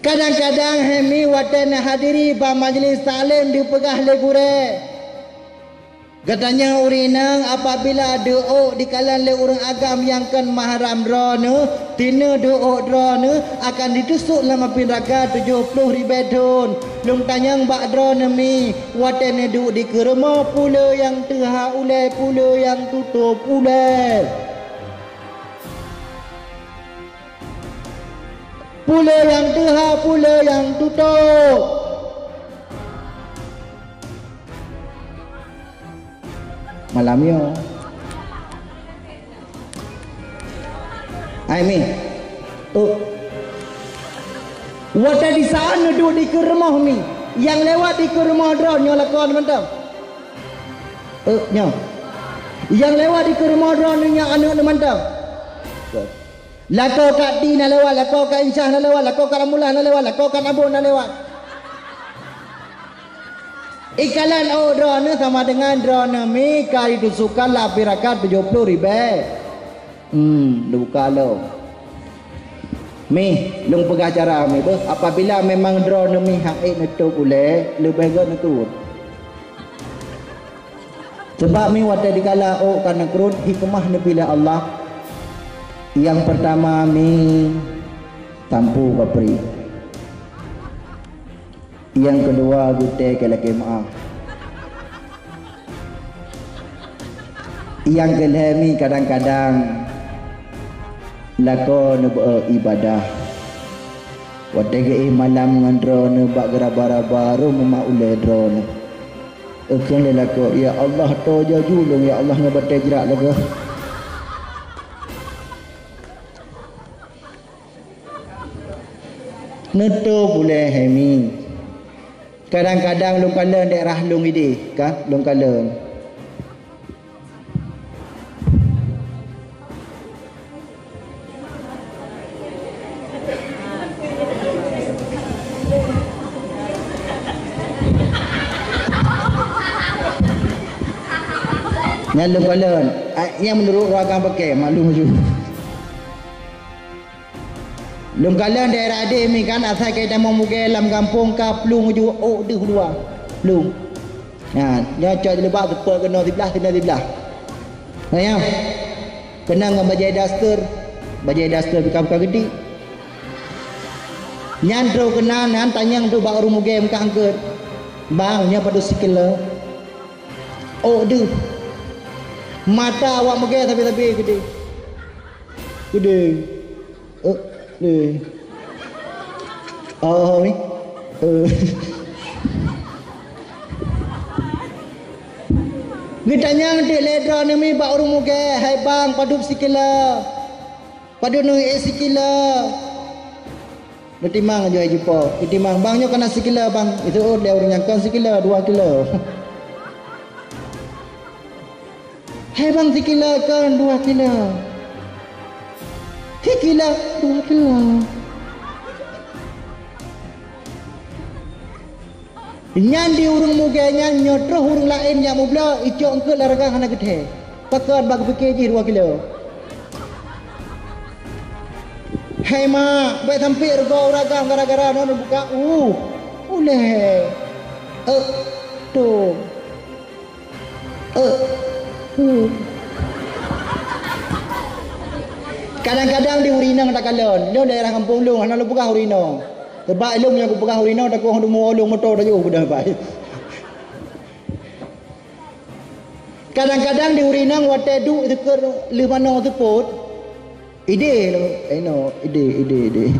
Kadang-kadang hemi watan hadiri ba majlis taklim di pegah legure. Katanya urinang apabila doa di kalangan le orang agam yang kan mahram drone tina doa drone akan ditusuk lama pinraka 70 ribetun. Lung tanyang bak drone mi watan duk di kerma pula yang terha ulai pula yang tutup ulai. Pula yang terha pula yang tutup. Malamnya ai mi wata di sana duduk di kermah mi yang lewat di kermah drone nyo lakon mantap nyo yang lewat di kermah drone nya anu mantap lako kat di na lewat lako kat insyah na lewat lako kat amulah na lewat lako kat abun na lewat. Ikalan drone sama dengan drone mi kali tusukan lah pirakat 70 ribet. Buka lo. Mi, lung pegah cara mi tu. Apabila memang drone mi hak netuk boleh, lebih gak netut. Sebab mi wata dikala karena kerut hikmah nebila Allah. Yang pertama mi tampu kapri. Yang kedua gute kelake maaf. Yang kelemi kadang-kadang lako nebo ibadah. Wadege malam dengan drone bak geraba-raba rum mak ule drone. Akan lako ya Allah toja julung ya Allah ngebate jerak lagu. Neto boleh hemi. Kadang-kadang lung kalen daerah lung ini kan lung kalen yang lung kalen yang menurut orang pakai maklum je lung kalen daerah ade mi kan asal kita mau muge dalam kampung ka plung ju de dua plung nah dia cak lebak sepol kena sebelah ya kena dengan bajai daster bukan gede nyandro kena nan tanyang tu bak rumu game ka angker bang nya pada sikila de mata awak muge tapi gede ni ni Gitanya ngedik ledra ni mi bak urung muge hai bang padup sikila padu nu sikila betimang aja jumpa betimang bangnya kena sikila bang itu dia urung yang kan sikila 2 kilo hai bang sikila kan 2 kilo sikila 2 kilo nyan di urung muge nyan nyodroh urung lain yang mubla icok ke larang hana gede pakan bag fikir 2 kilo hai mak baik sampai rego uragam gara-gara non buka boleh tu kadang-kadang di urinang tak kalon dia daerah kampung lu hana lu buka urinang sebab ilmu yang aku pegang urino tak kau hendak mau motor dah jauh dah baik. Kadang-kadang di urinang wate du itu ke le mana tu pot. Ide lo, ide.